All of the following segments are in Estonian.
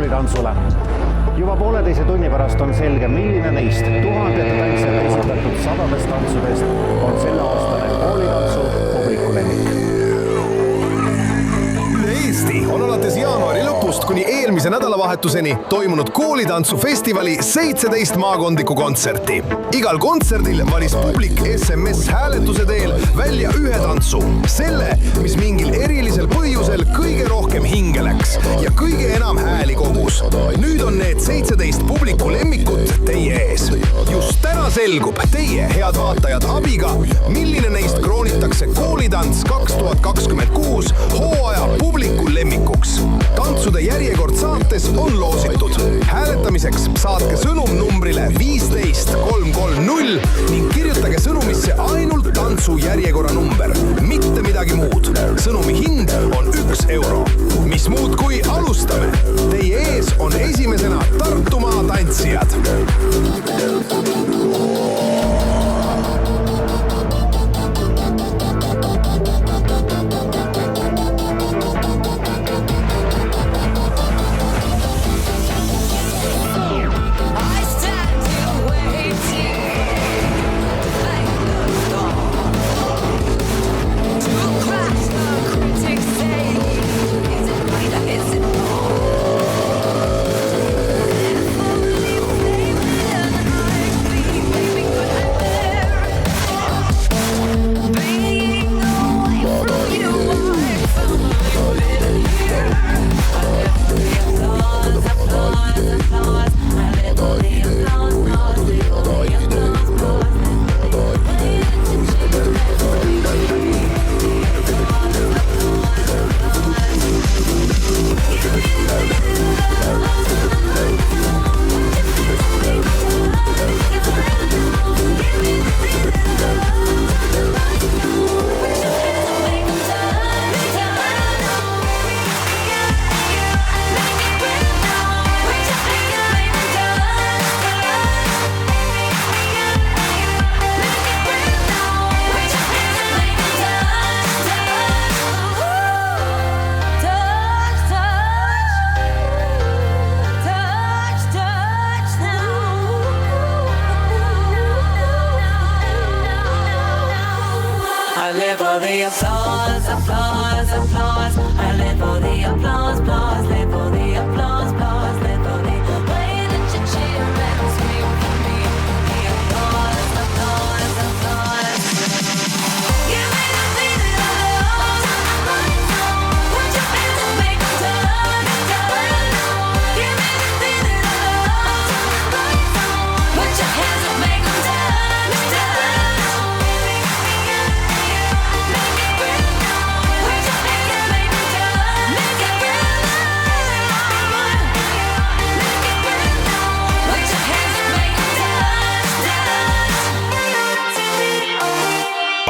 koolitantsule. Juba 1,5 tunni pärast on selge, milline neist tuhandete tantsijate esitatud sadadest tantsudest on selle aastane koolitantsu publiku lemmik. Üle Eesti on alates jaanuari lõpust kuni eelmise nädalavahetuseni toimunud koolitantsufestivali 17 maakondlikku kontserti. Igal kontserdil valis publik SMS-hääletuse teel välja ühe tantsu. Selle, mis mingil erilisel põhjusel kõige rohkem hinge läks ja kõige enam hääli kogus. Nüüd on need 17 publiku lemmikut teie ees. Just täna selgub teie, head vaatajad, abiga, milline neist kroonitakse koolitants 2026 hooaja publiku lemmikuks. Tantsude järjekord saates on loositud. Hääletamiseks saatke sõnum numbrile 15330 ning kirjutage sõnumisse ainult tantsu järjekorra number, mitte midagi muud. Sõnumi hind on 1 euro. Mis muud kui alustame? Teie ees on esimesena Tartumaa tantsijad.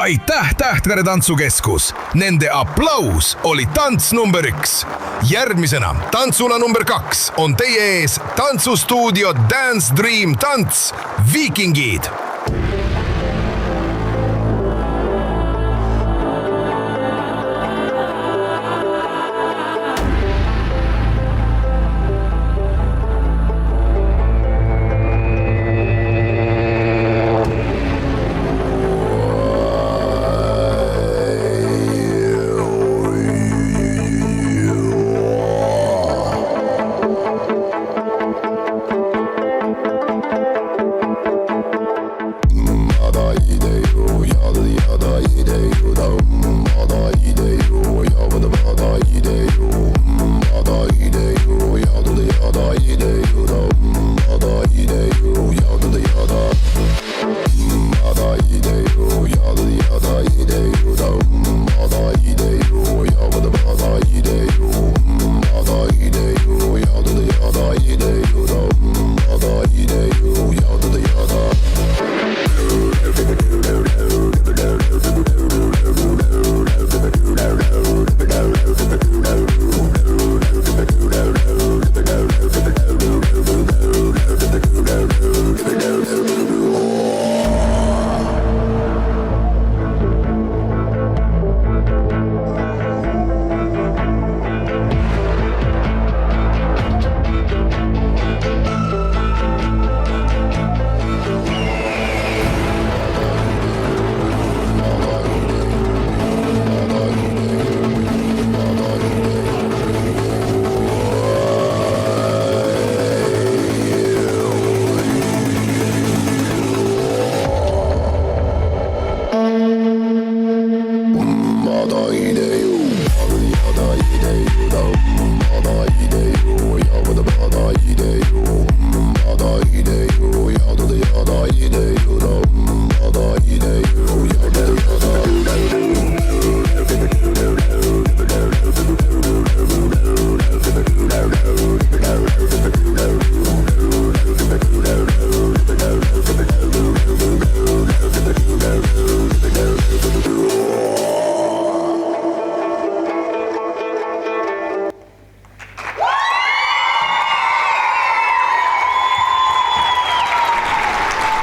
Aitäh Tähtvere tantsukeskus! Nende aplaus oli tants number 1. Järgmisena tantsula number 2 on teie ees tantsustuudio Dance Dream tants Viikingid.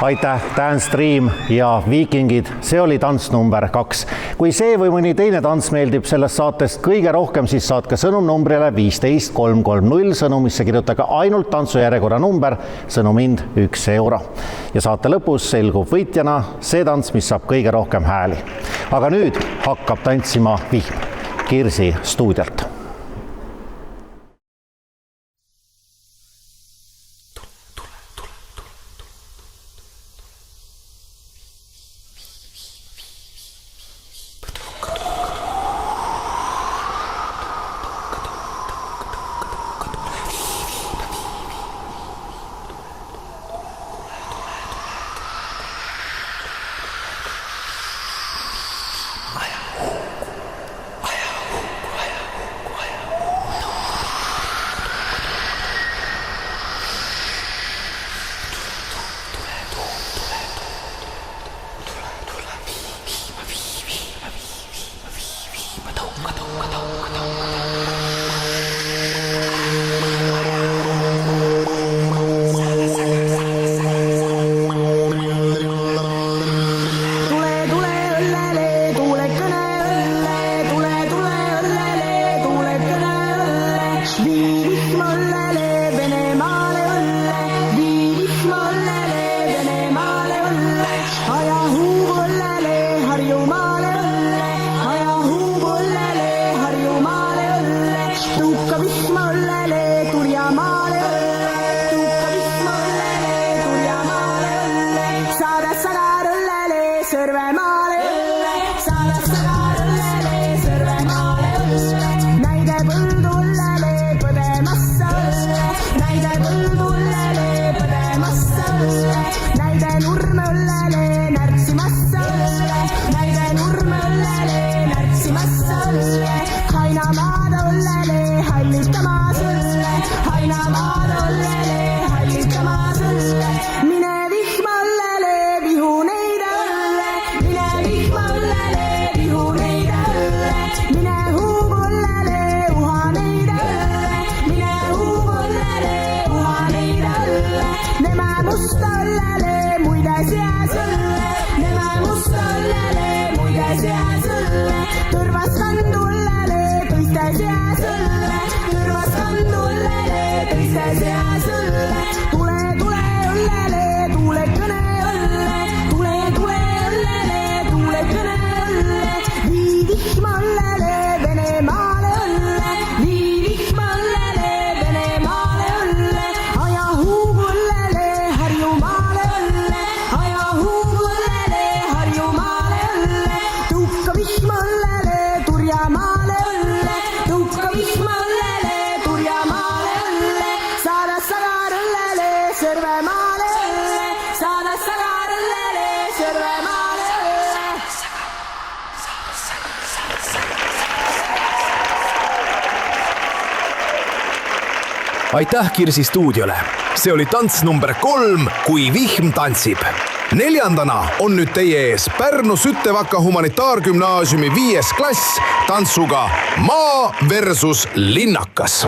Aitäh, Dance Dream ja Viikingid, see oli tants number 2. Kui see või mõni teine tants meeldib sellest saatest kõige rohkem, siis saatke sõnum numbrile 15330, sõnumisse kirjutage ainult tantsujärjekorra number, sõnumind 1 euro. Ja saate lõpus selgub võitjana see tants, mis saab kõige rohkem hääli. Aga nüüd hakkab tantsima Vihm Kirsi stuudialt. Aitäh Kirsi stuudiole. See oli tants number 3, kui Vihm tantsib. 4. on nüüd teie ees Pärnu Süttevaka humanitaargümnaasiumi 5. klass tantsuga Maa versus linnakas.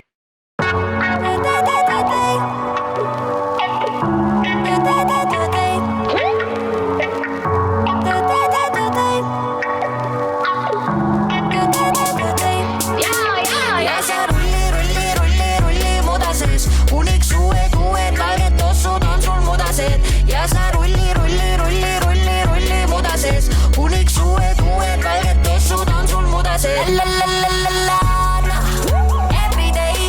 Every day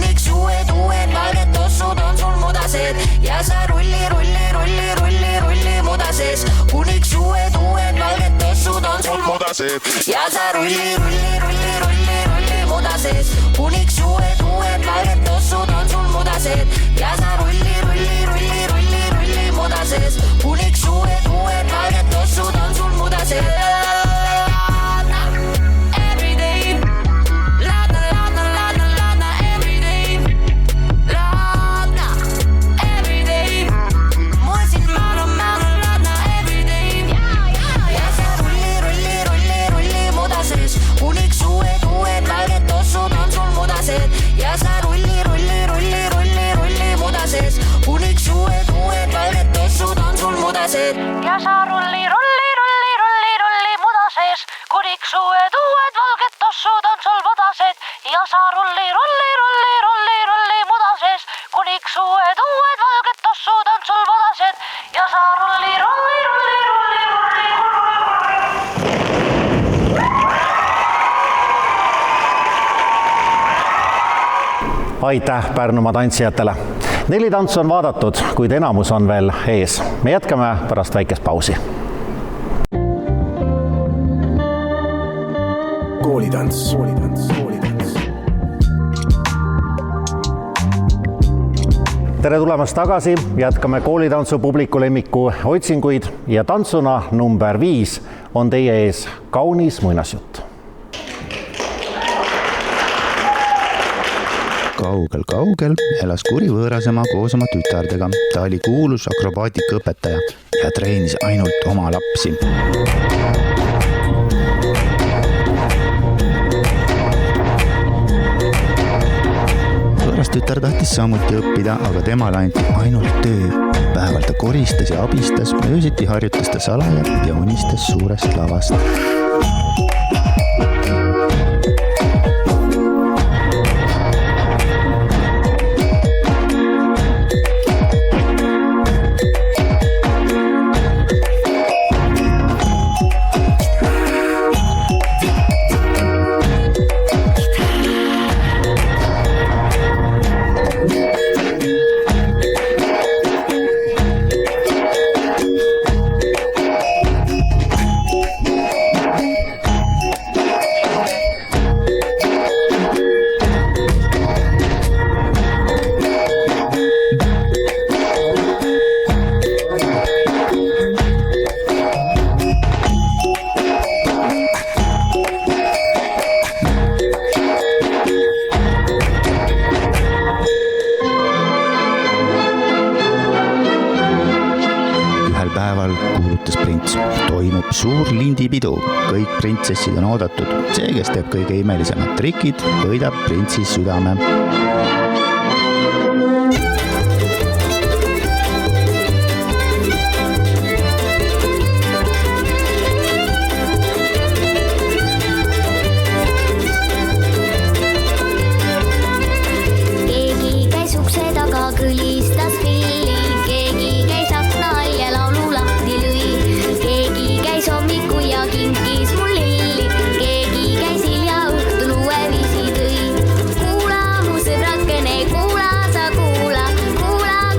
kuniks uued valged tossud on sul mudased ja sa rulli muda sees, kuniks uued valged tossud on sul mudased ja sa rulli muda sees, kuniks uued valged tossud on sul mudased ja sa rulli muda sees, kuniks uued valged tossud on sul mudased. Ja sa rulli muda sees, kuniks uued valged tossud on sul mudased. Ja sa rulli muda sees, kuniks uued valged tossud on sul mudased. Ja sa rulli muda sees, kuniks uued valged tossud on sul mudased. Ja sa rulli. Aitäh Pärnumaa tantsijatele. 4 tantsu on vaadatud, kuid enamus on veel ees. Me jätkame pärast väikest pausi. Koolitants. Tere tulemast tagasi. Jätkame koolitantsu publiku lemmiku otsinguid ja tantsuna number 5 on teie ees kaunis muinasjutt. Kaugel elas kuri võõrasema koos oma tütardega. Ta oli kuulus akrobaatika-õpetaja ja treenis ainult oma lapsi. Võõras tütar tahtis samuti õppida, aga temal anti ainult töö. Päeval ta koristas ja abistas, öösiti harjutas ta salaja ja unistas suurest lavast. Toimub suur lindipidu, kõik printsessid on oodatud. See, kes teeb kõige imelisemad trikid, võidab printsi südame. Keegi käis ukse taga, kõlistas pilli, keegi käis akna all ja laulu lahti lõi. Hommiku ja kinkis mul lilli, keegi käis hilja õhtul uue viisi tõi. Kuula mu sõbrakene, kuula sa kuula,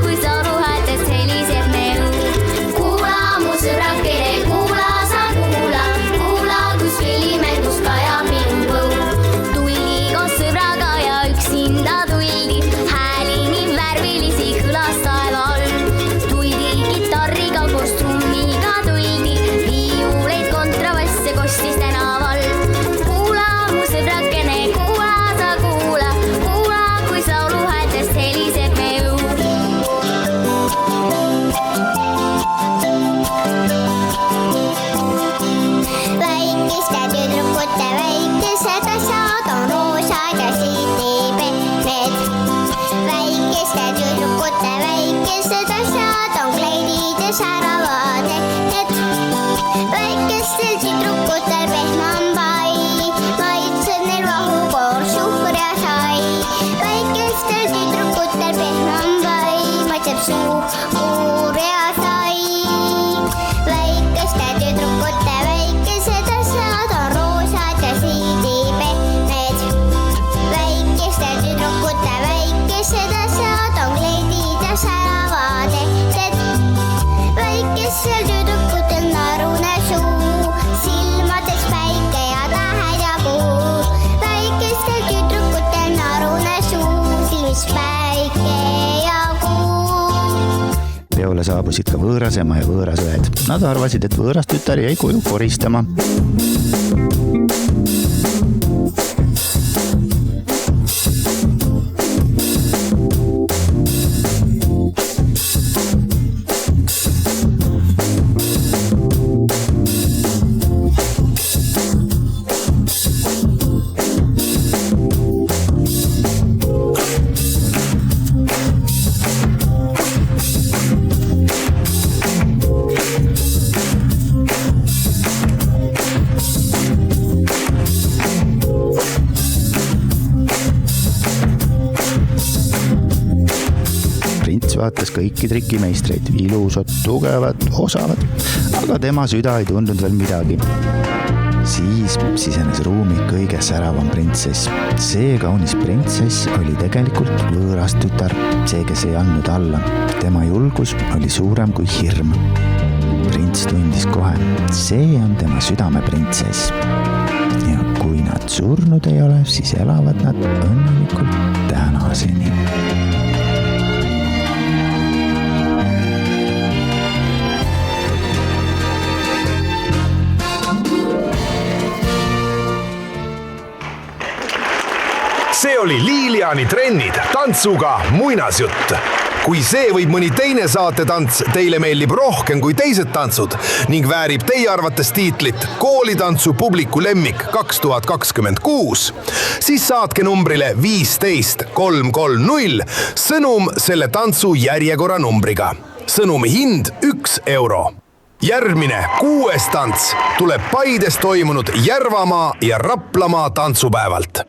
kui sa ruhetest heliseb melu. Kuula mu sõbrakene, kuula sa kuula, kus filmängus kajab minu põu. Tulli koos sõbraga ja üksinda tuldi, hääli nii värvilisi kõlas taeva all. Tuldi kitarriga koos trummiga tuldi, kontrabasse kostis tänaval. Kuula mu sõbrakene, kuula sa kuula, kui sa luhetest heliseb meu. Väikeste tüdrukute väikesed asjad on roosad ja siidipehmed. Väikeste tüdrukute väikesed asjad on kleidid ja säravad need. Väikestel tüdrukutel pehmambai, maitsed neil vahukoor, suhkur ja sai. Väikestel tüdrukutel pehmambai, maitseb suhkur ja sai. Väikeste tüdrukute väikesed asjad on roosad ja siidipehmed. Väikeste tüdrukute väikesed saabusid ka võõrasema ja võõrasõed. Nad arvasid, et võõrastütar jäi koju koristama. Vaatas kõiki trikimeistreid, ilusad, tugevad, osavad, aga tema süda ei tundnud veel midagi. Siis sisenes ruumi kõige säravam printsess. See kaunis printsess oli tegelikult võõras tütar, see, kes ei andnud alla. Tema julgus oli suurem kui hirm. Prints tundis kohe, see on tema südame printsess. Ja kui nad surnud ei ole, siis elavad nad õnnelikult tänaseni. See oli Liliani trennid tantsuga muinasjutt. Kui see võib mõni teine saatetants teile meeldib rohkem kui teised tantsud ning väärib teie arvates tiitlit koolitantsu publiku lemmik 2026, siis saatke numbrile 15330 sõnum selle tantsu järjekorra numbriga. Sõnumi hind 1 euro. Järgmine 6. tants tuleb Paides toimunud Järvamaa ja Raplamaa tantsupäevalt.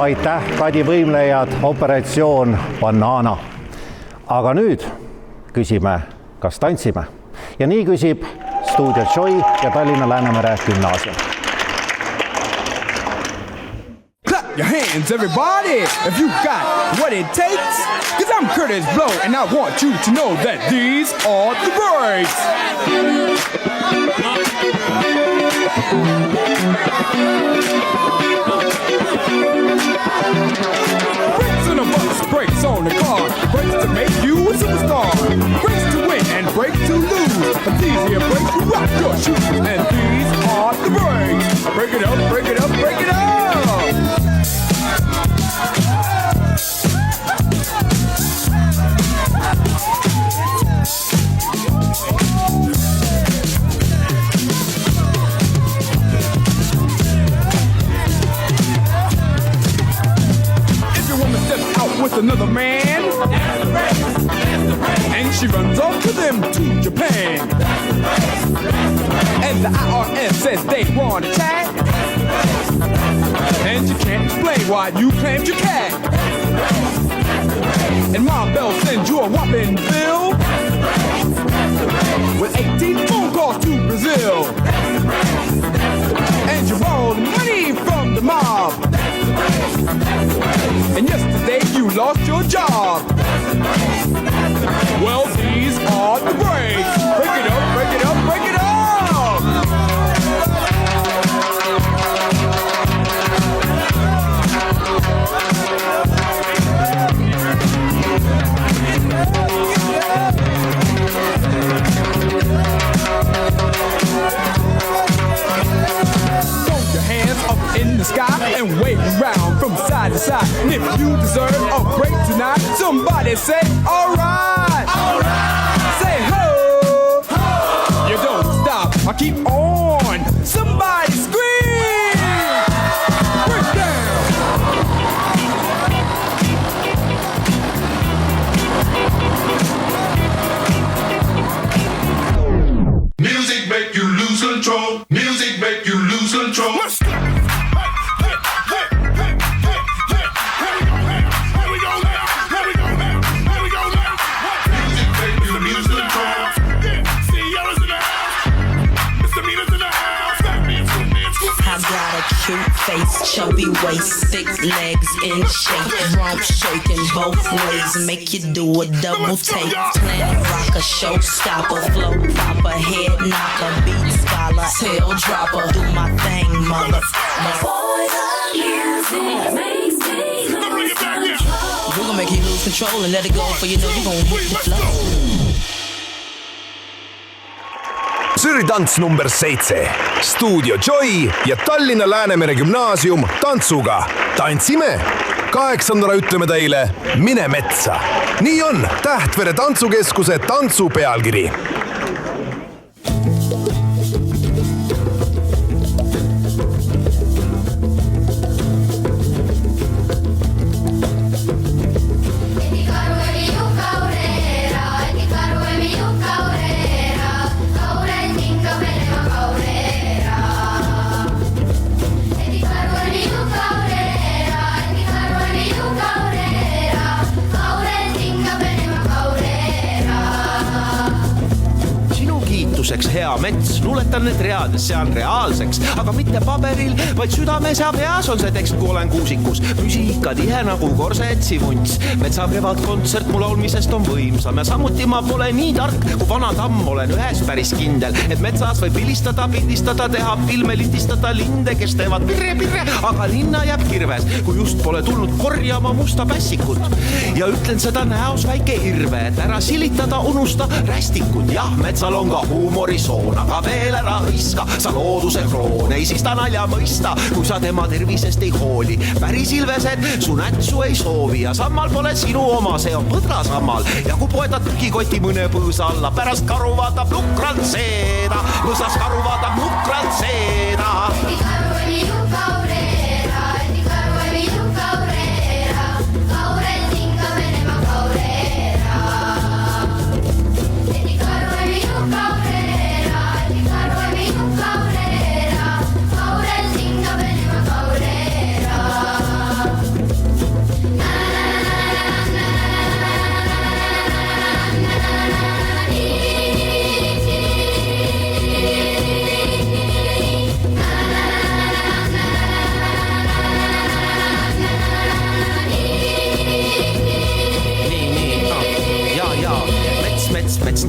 aitäh, Kadi võimlejad, operatsioon Banana. Aga nüüd küsime, kas tantsime? Ja nii küsib Stuudio Joy ja Tallinna Läänemere Gümnaasium. Clap your hands, everybody, if you got what it takes. Cause I'm Curtis Blow, and I want you to know that these are the breaks. Breaks on the bus, breaks on the car, breaks to make you a superstar, breaks to win and breaks to lose. But these here breaks to rock your shoes, and these are the breaks. Break it up, break it up, break it up. With another man, and she runs off with him to Japan. And the IRS says they want to tag, and you can't explain why you claimed your cat. And Mom Bell sends you a whopping bill with 18 phone calls to Brazil. And you borrowed money from the mob, and yesterday you lost your job. Well, these are the breaks. Break it up, break it up, break it up. Throw your hands up in the sky and wave around from side to side. And if you deserve a break tonight, somebody say, all right. All right. Say, ho. Ho. You don't stop. I keep on. Somebody scream. Break down. Music make you lose control. Music make you lose control. Cute face, chubby waist, thick legs in shape, rump shaking both ways, make you do a double take. Planet rocker, showstopper, flow popper, head knocker, beat scholar, tail dropper. Do my thing, mother. We're gonna make you lose control and let it go, for you know you're gonna hit the flow. Süüritants number 7. Stuudio Joy ja Tallinna Läänemere Gümnaasium tantsuga. Tantsime? 8. ütleme teile, mine metsa. Nii on Tähtvere tantsukeskuse tantsu pealkiri. Hea mets, luuletan need read, see on reaalseks, aga mitte paberil, vaid südames ja peas on see tekst, kui olen kuusikus. Müsika tihe nagu korsetsi vunts. Metsa kevadkontsert mul olmisest on võimsam ja samuti ma pole nii tark, kui vana tamm olen ühes päris kindel, et metsas võib pilistada, pildistada, teha filme, lindistada linde, kes teevad pirre, aga linna jääb kirves, kui just pole tulnud korjama musta pässikut. Ja ütlen seda näos väike irve, et ära silitada, unusta rästikut. Jah, metsal on ka huumorisoon, aga veel ära hõiska, sa looduse kroon, ei siis ta nalja mõista, kui sa tema tervisest ei hooli. Päris ilvesed su nätsu ei soovi ja sammal pole sinu oma, see on põdrasammal. Ja kui poetad tükikoti mõne põõsa alla, pärast karu vaatab nukralt seeda, mõsas karu vaatab nukralt seeda.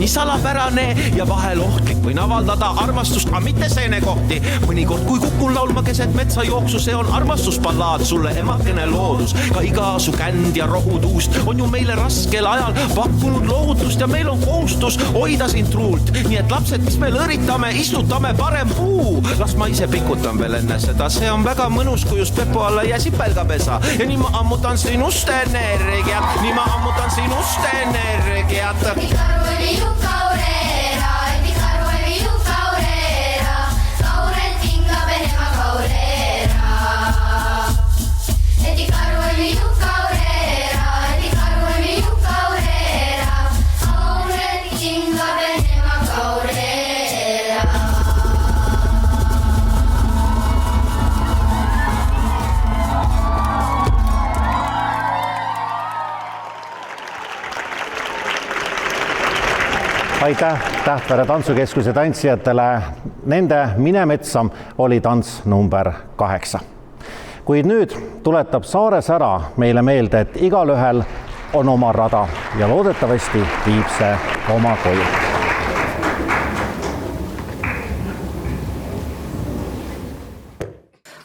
nii salapärane ja vahel ohtlik. Võin avaldada armastust, aga mitte seenekohti. Mõnikord kui kukun laulma keset metsa jooksu, see on armastusballaad sulle, emakene loodus. Ka iga su känd ja rohutuust on ju meile raskel ajal pakkunud lohutust ja meil on kohustus hoida sind truult. Nii et lapsed, mis me lõõritame, istutame parem puu. Las ma ise pikutan veel enne seda, see on väga mõnus, kui just pepo alla jää sipelgapesa. Ja nii ma ammutan sinust energiat, nii ma ammutan sinust energiat. Aitäh Tähtvere tantsukeskuse tantsijatele. Nende Mine metsa oli tants number 8. Kuid nüüd tuletab Saare sära meile meelde, et igalühel on oma rada ja loodetavasti viib see oma koju.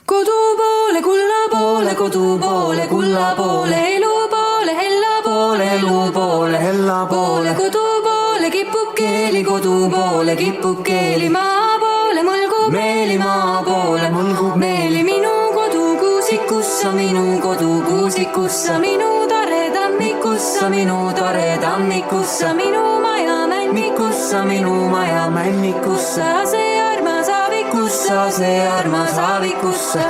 Kodu poole, kulla poole, kodu poole, kulla poole, elu poole, hella poole, elu poole, hella poole, kodu poole, kipub keeli, kodu poole, kipub keeli, maa poole, mõlgub meeli, maa poole, mõlgub meeli, minu kodu kuusikussa, minu kodu kuusikussa, minu tare tammikussa, minu tare tammikussa, minu maja männikussa, minu maja männikussa, see armas aavikussa, see armas aavikussa.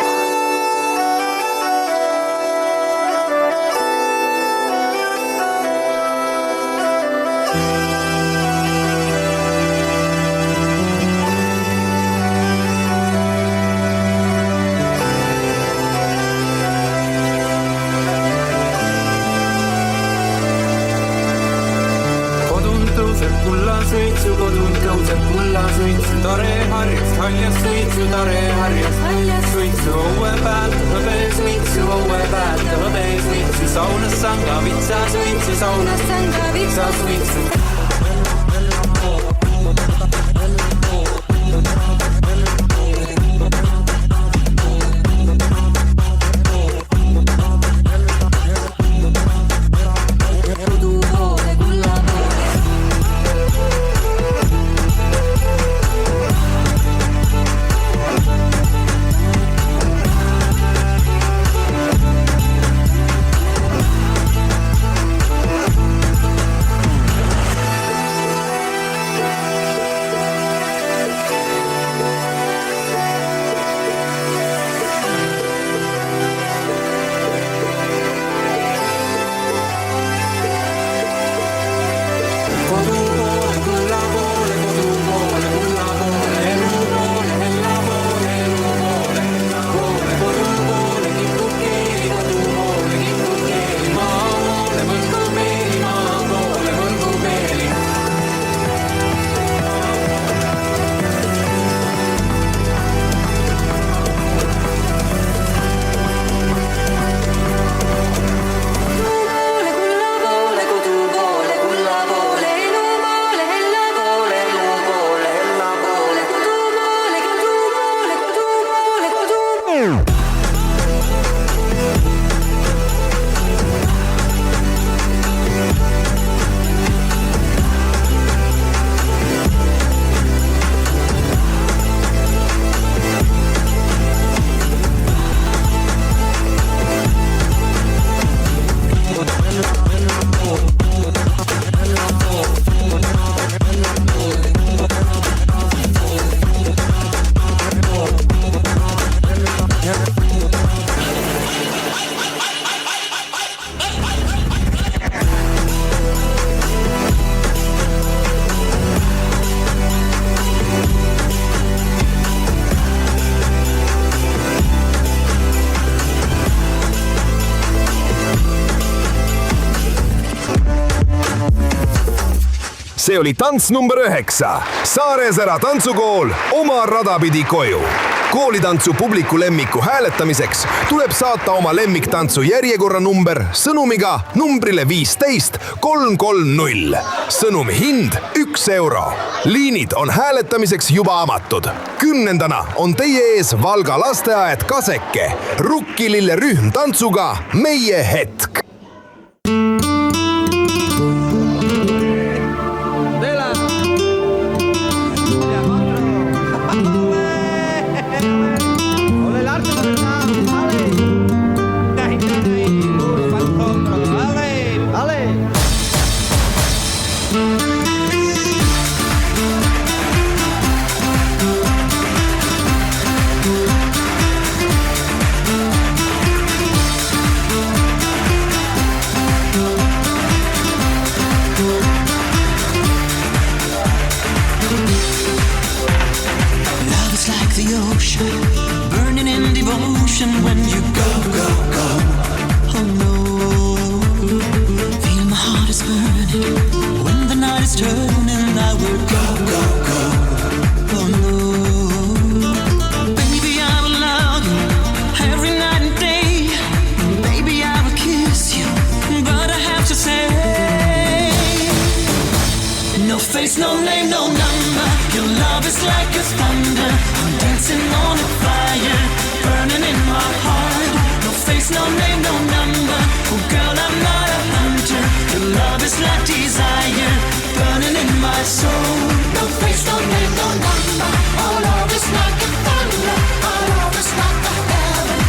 Kodun tõuseb kulla suitsu, tore harjas, haljas suitsu, tore harjas, haljas suitsu, õue pealt, hõbe suitsu, õue pealt, hõbe suitsu, saunas sangavitsa suitsu, saunas sangavitsa suitsu. See oli tants number 9. Saaresära tantsukool oma rada pidi koju. Koolitantsu publiku lemmiku hääletamiseks tuleb saata oma lemmiktantsu järjekorra number sõnumiga numbrile 15 330. Sõnumi hind 1 euro. Liinid on hääletamiseks juba avatud. 10. on teie ees Valga lasteaed Kaseke. Rukkilille rühm tantsuga Meie hetk. Burning in devotion when you go, go, go. Oh no, feel my heart is burning. When the night is turning, I will go, go, go. Oh no, baby, I will love you every night and day. Baby, I will kiss you, but I have to say, no face, no name, no number. Your love is like a thunder. I'm dancing on a fire, burning in my heart. No face, no name, no number. Oh girl, I'm not a hunter. Your love is like desire, burning in my soul. No face, no name, no number. Our love is like a thunder. Our love is like a heaven.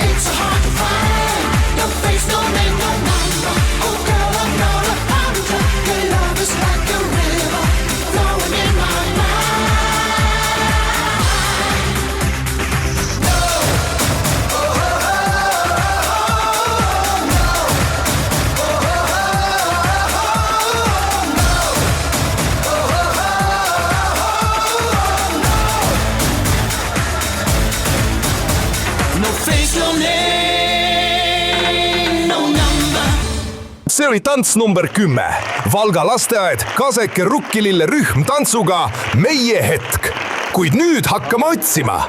It's so hard to find. No face, no name, no number. Oh girl, I'm not a hunter. Your love is like a river flowing in my mind. See oli tants number 10. Valga lasteaed Kaseke Rukkilille rühm tantsuga Meie hetk. Kuid nüüd hakkame otsima.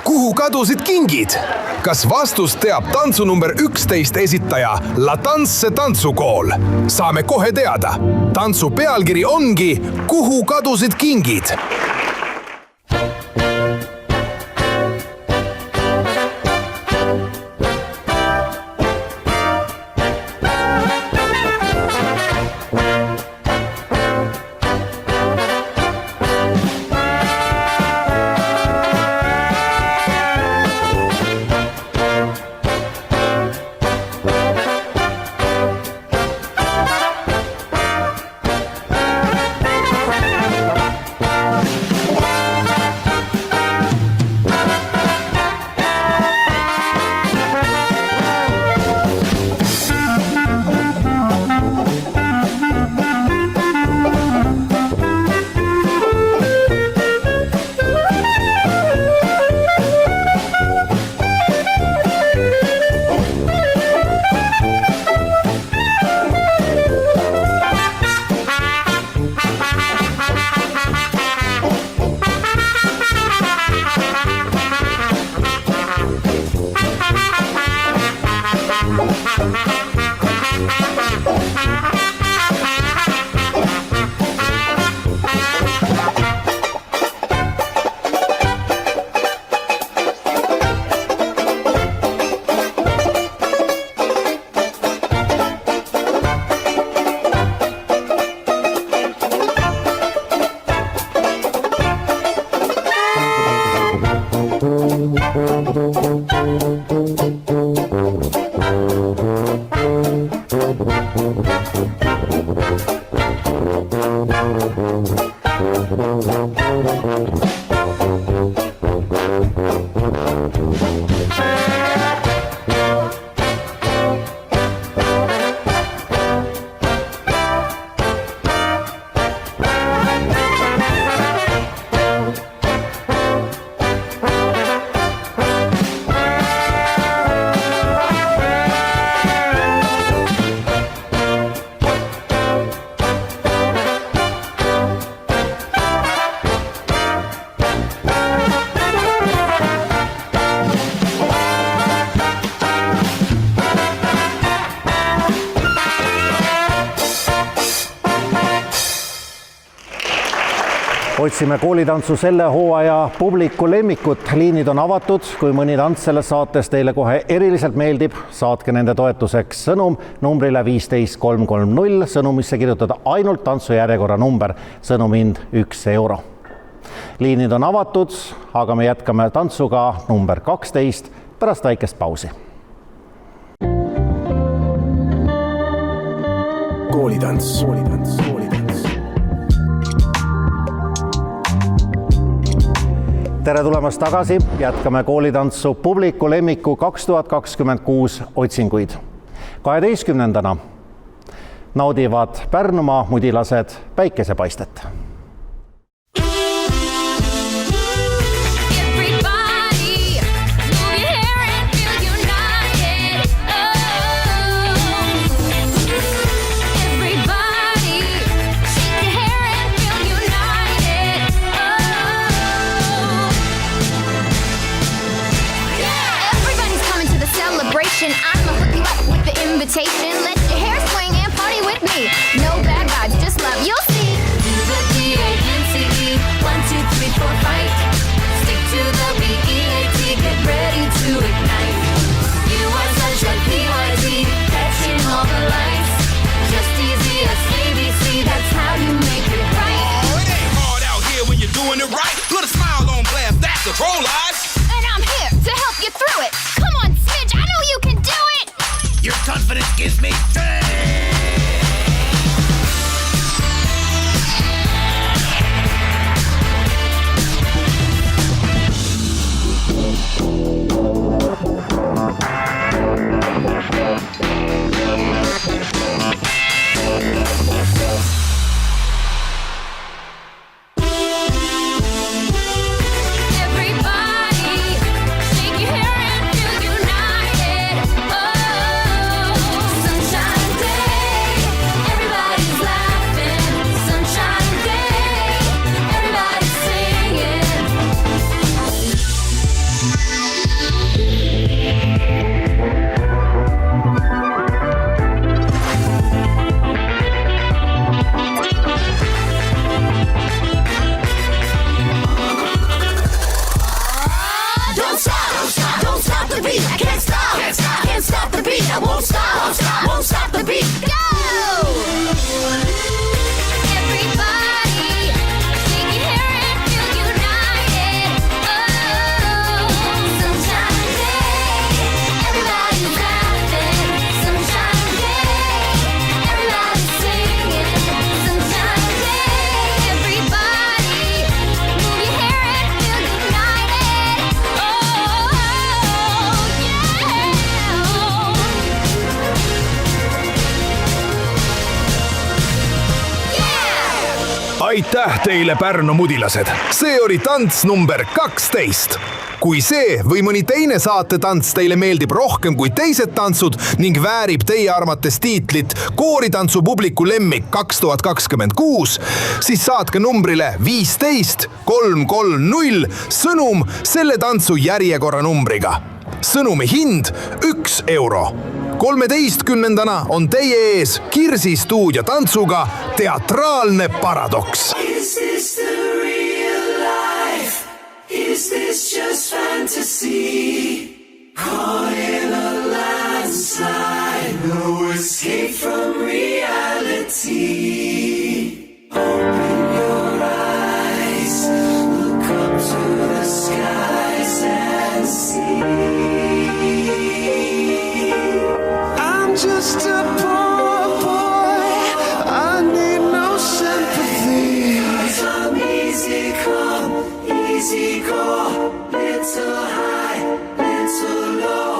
Kuhu kadusid kingid? Kas vastust teab tantsu number 11 esitaja La Tansse tantsukool? Saame kohe teada. Tantsu pealkiri ongi Kuhu kadusid kingid? Otsime koolitantsu selle hooaja publiku lemmikut. Liinid on avatud. Kui mõni tants selles saates teile kohe eriliselt meeldib, saatke nende toetuseks sõnum numbrile 15330. Sõnumisse kirjutada ainult tantsujärjekorra number. Sõnum hind 1 euro. Liinid on avatud, aga me jätkame tantsuga number 12 pärast väikest pausi. Koolitants. Tere tulemast tagasi. Jätkame koolitantsu publiku lemmiku 2026 otsinguid. 12. naudivad Pärnumaa mudilased päikesepaistet. I'ma hook you up with the invitation. Let your hair swing and party with me. No bad vibes, just love, you'll see. Do the D-A-N-C-E. 1, 2, 3, 4, fight. Stick to the B-E-A-T. Get ready to ignite. You are such a P-Y-T. Catching all the lights. Just easy as ABC. That's how you make it right. Oh, it ain't hard out here when you're doing it right. Put a smile on blast, that's the troll eyes. And I'm here to help you through it. Come on, Smidge, I know you can do it. Your confidence gives me Aitäh teile Pärnu mudilased. See oli tants number 12. Kui see või mõni teine saate tants teile meeldib rohkem kui teised tantsud ning väärib teie arvates tiitlit Koolitantsu publiku lemmik 2026, siis saatke numbrile 15330 sõnum selle tantsu järjekorra numbriga. Sõnumi hind 1 euro. 13. on teie ees Kirsi stuudio tantsuga Teatraalne paradoks. Is this the real life? Is this just fantasy? Caught in a landslide, no escape from reality. Open your eyes, look up to the skies and see. Just a poor boy, I need no sympathy. 'Cause I'm easy come, easy go, little high, little low.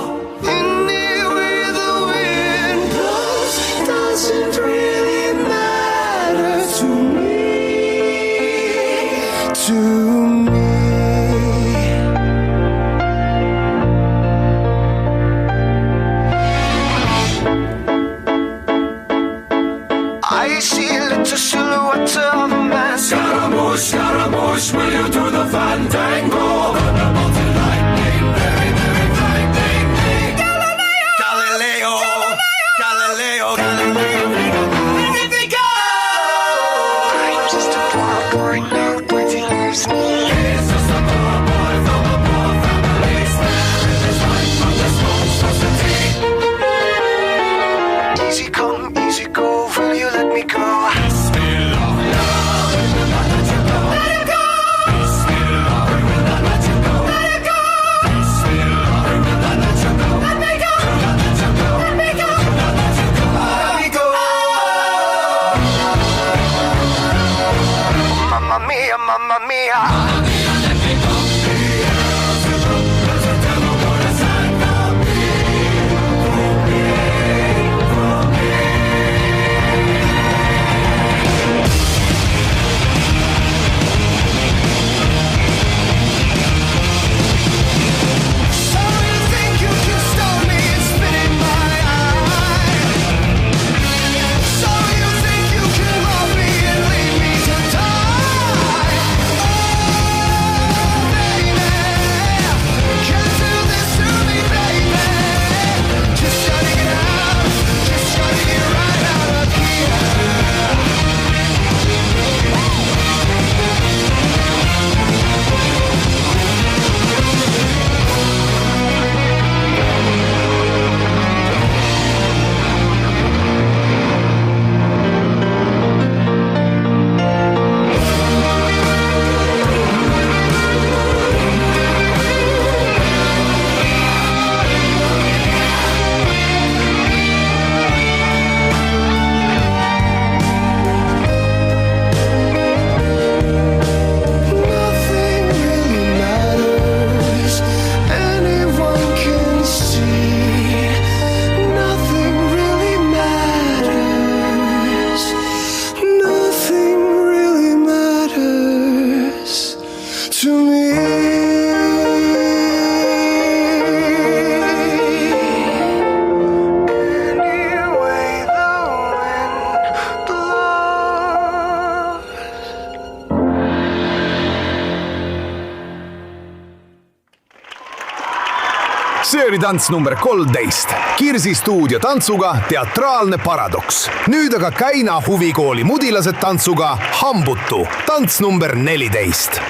oli tants number 13. Kirsi stuudio tantsuga Teatraalne paradoks. Nüüd aga Käina huvikooli mudilased tantsuga Hambutu. Tants number 14.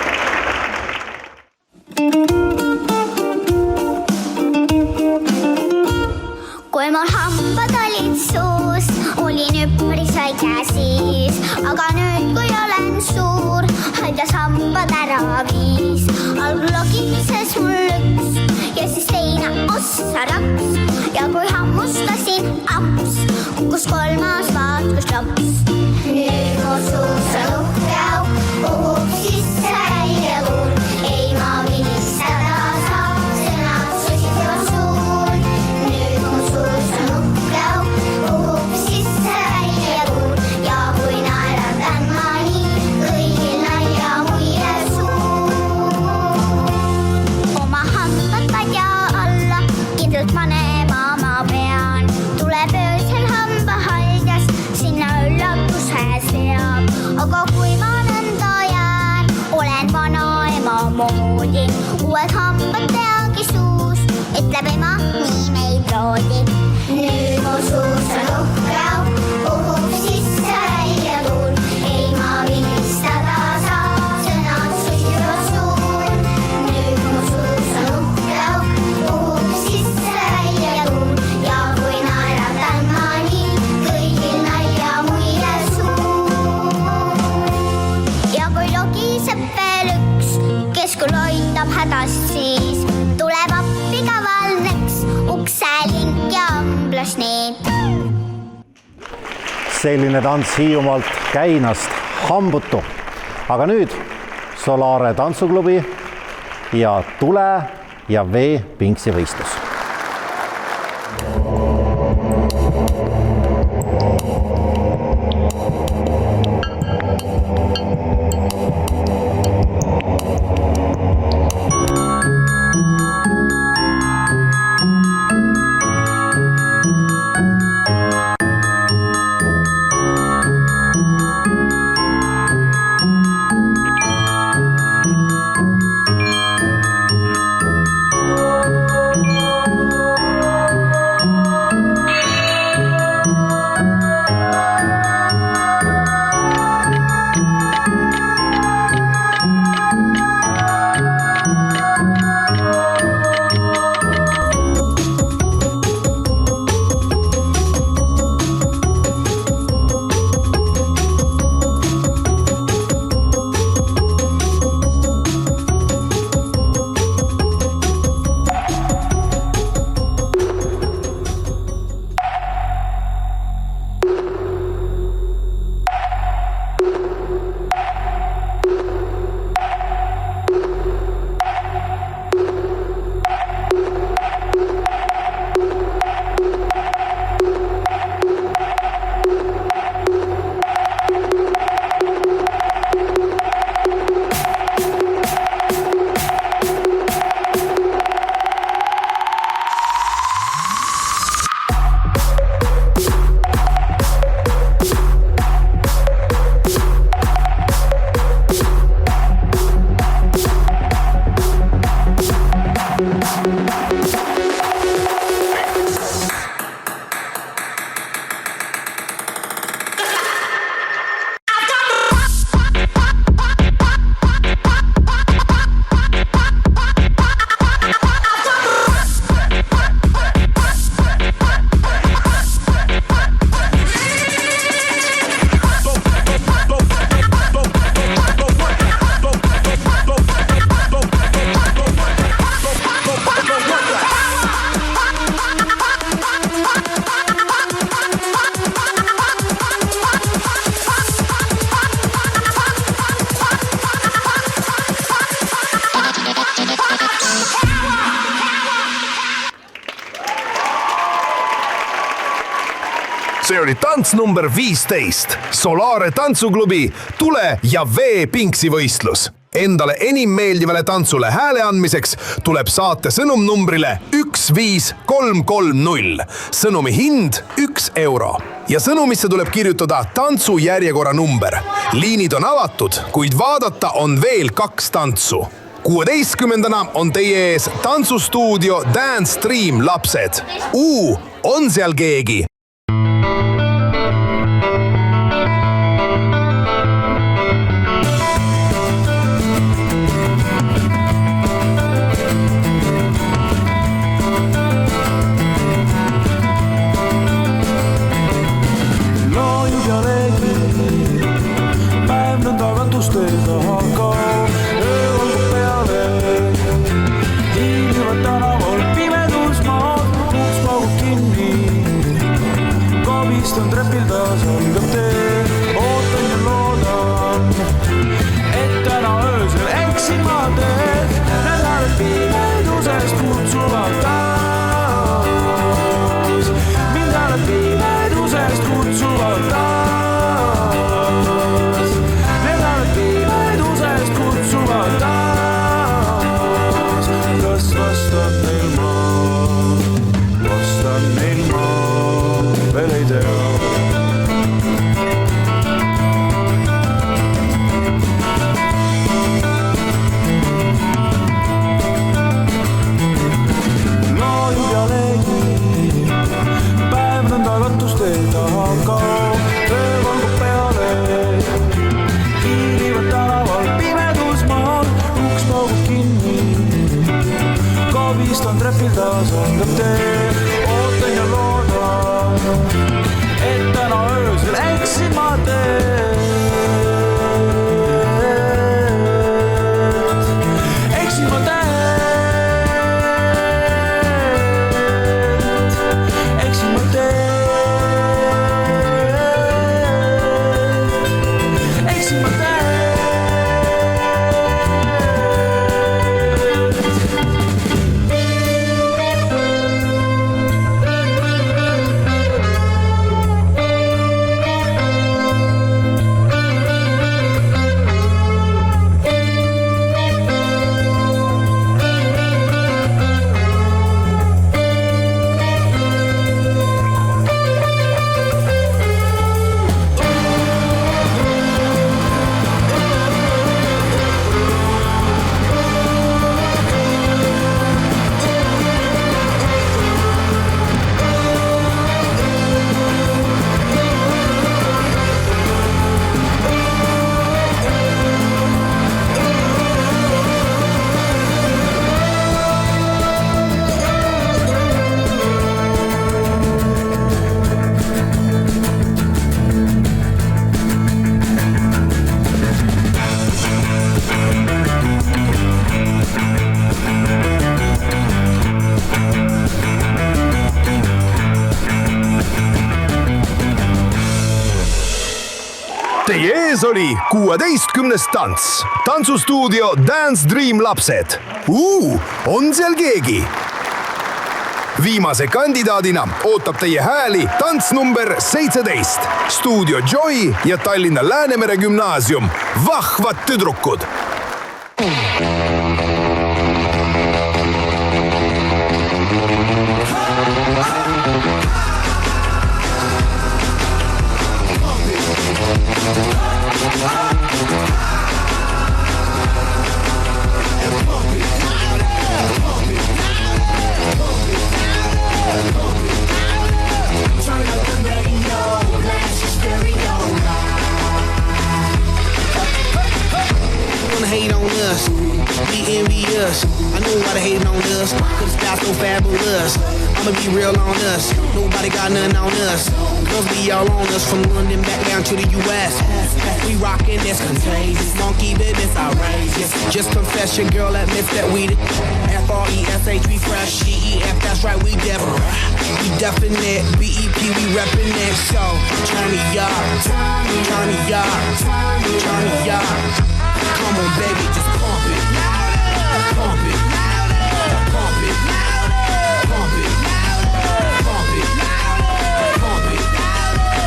Kui mul hambad olid suus, olin üpris väike siis, aga nüüd kui olen suur, haidas hambad ära viis. Algul logises mul üks ja siis teine ossa raks ja kui hammustasin aps, kukkus kolmas vaatkus laps. Nüüd mu suus on uhke auk, puhub sisse välja kuul, ei ma vilistada saa, sõnad susivad suul. Nüüd mu suus on uhke auk, puhub sisse välja kuul ja kui naeratan ma nii, kõigil nalja muie suur. Oma hambad padja alla, kindlalt panema ma pean, tuleb öösel hambahaljas, sinna üllatuses veab. Aga kui ma nõnda jään, olen vanaema moodi, uued hambad peagi suus, ütleb ema, nii meid loodi. Nüüd mu suus on uhke auk, puhub sisse välja tuul, ei ma vilistada saa, sõnad susivad suul. Nüüd mu suus on uhke auk, puhub sisse välja tuul ja kui naeratan ma nii, kõigil nalja muie suur. Ja kui logiseb veel üks, kes kui loitab hädast siis, tuleb appi kavalneks, ukselink ja amblas need. Selline tants Hiiumaalt Käinast Hambutu. Aga nüüd Solare tantsuklubi ja Tule ja Vee Pingsi võistlus. See oli tants number 15, Solare tantsuklubi Tule ja Vee Pingsi võistlus. Endale enim meeldivale tantsule hääle andmiseks tuleb saate sõnumnumbrile 15330. Sõnumi hind 1 euro. Ja sõnumisse tuleb kirjutada tantsu järjekorra number. Liinid on avatud, kuid vaadata on veel 2 tantsu. 16. on teie ees tantsustuudio Dance Dream lapsed. On seal keegi? Teie ees oli 16. tants. Tantsustuudio Dance Dream lapsed. On seal keegi? Viimase kandidaadina ootab teie hääli tants number 17. Stuudio Joy ja Tallinna Läänemere gümnaasium. Vahvad tüdrukud. Hate on us, be envious. I know why they hating on us, cause the sky's so fabulous. I'ma be real on us, nobody got nothing on us. Girls be all on us, from London back down to the US. We rockin' this contagious, monkey business outrageous. Just confess your girl admits that we the F-R-E-S-H, we fresh, G-E-F, that's right, we definite. We definite, B-E-P, we reppin' it. So, turn me up, turn me up, turn me up. Come on, baby, just pump it. Pump it. Pump it. Pump it. Pump it. Pump it.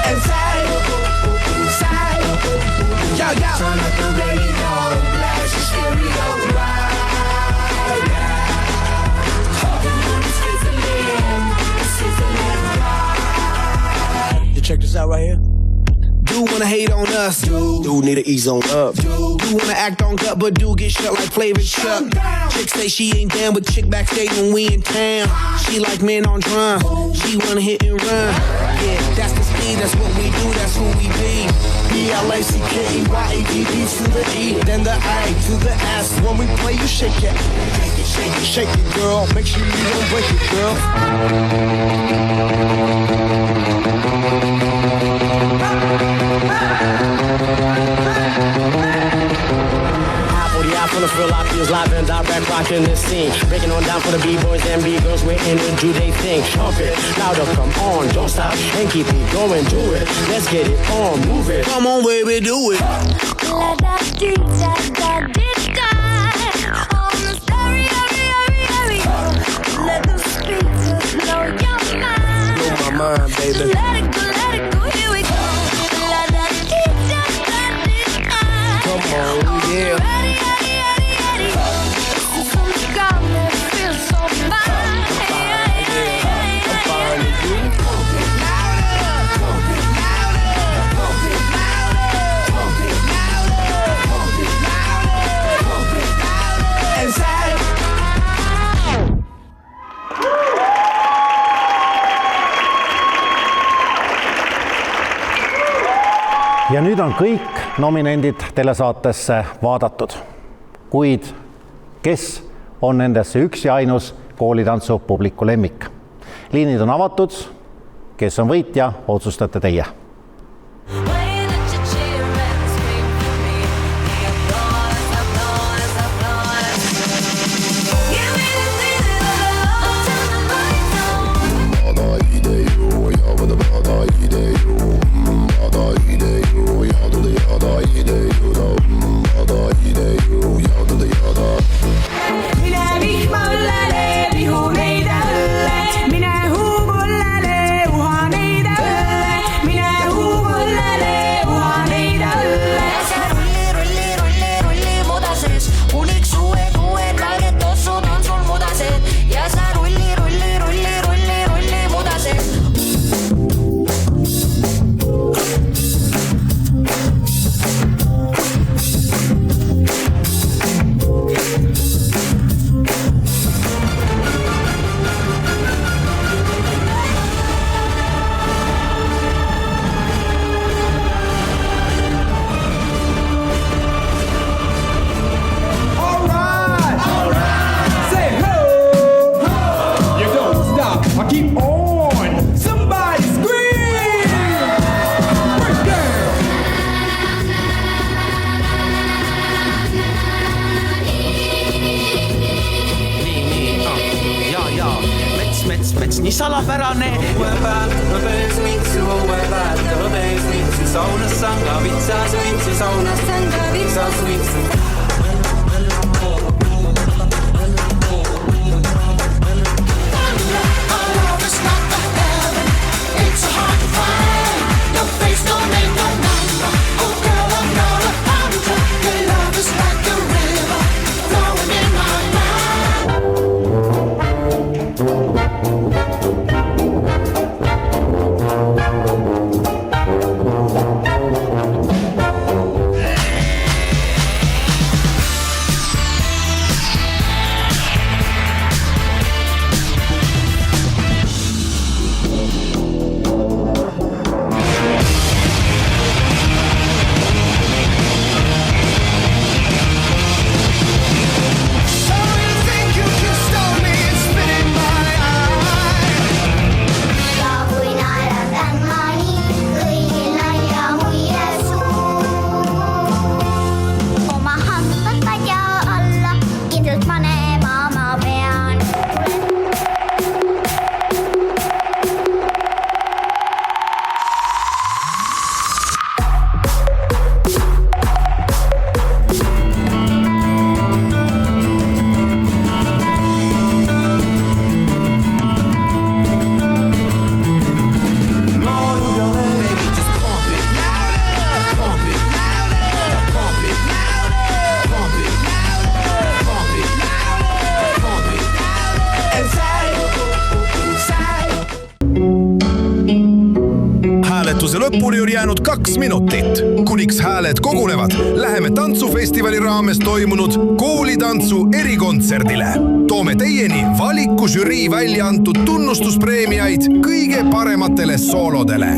And say, yo, yo. Turn up the radio, blast your stereo right now. Talking on the sizzling right. You check this out right here. do wanna hate on us. Do need to ease on up. Do wanna act on gut, but do get shut like Flavor Chuck. Chick say she ain't down with chick backstage when we in town. She like men on drum. She wanna hit and run. Yeah, that's the speed, that's what we do, that's who we be. B-L-A-C-K-E-Y-A-D-D to the E, then the I to the S. When we play, you shake it. Shake it, shake it, girl. Make sure you don't break it, girl. On the field, I feels live and direct, rocking this scene. Breaking on down for the B-boys and B-girls, we're in and do they thing. Pump it, louder, come on, don't stop, and keep it going, do it. Let's get it on, move it. Come on, baby, do it. Let the speakers blow your mind. Blow my mind, baby. Let it go, here we go. Come on, yeah. Ja nüüd on kõik nominendid telesaatesse vaadatud. Kuid kes on nendesse üks ja ainus koolitantsu publiku lemmik? Liinid on avatud. Kes on võitja, otsustate teie. Nii salapärane uue päev, tõbes vitsi uue päev, tõbes vitsi saunas sanga vitsas vitsi saunas sanga vitsas vitsi. nädalavahetuse lõpuni on jäänud 2 minutit. Kuniks hääled kogunevad, läheme tantsufestivali raames toimunud koolitantsu erikontserdile. Toome teieni valiku žürii välja antud tunnustuspreemiaid kõige parematele soolodele.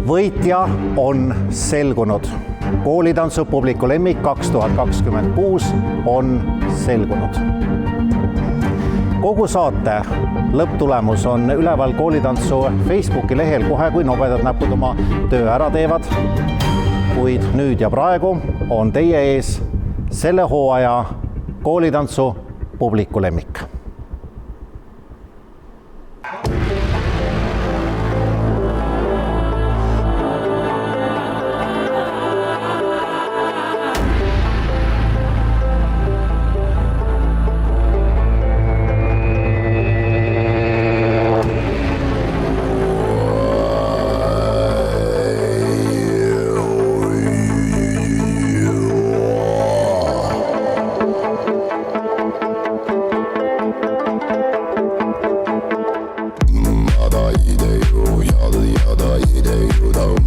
Võitja on selgunud. Koolitantsu publiku lemmik 2026 on selgunud. Kogu saate lõpptulemus on üleval Koolitantsu Facebooki lehel kohe, kui nobedad näpud oma töö ära teevad. Kuid nüüd ja praegu on teie ees selle hooaja Koolitantsu publiku lemmik. Yada ide you, yada ide you,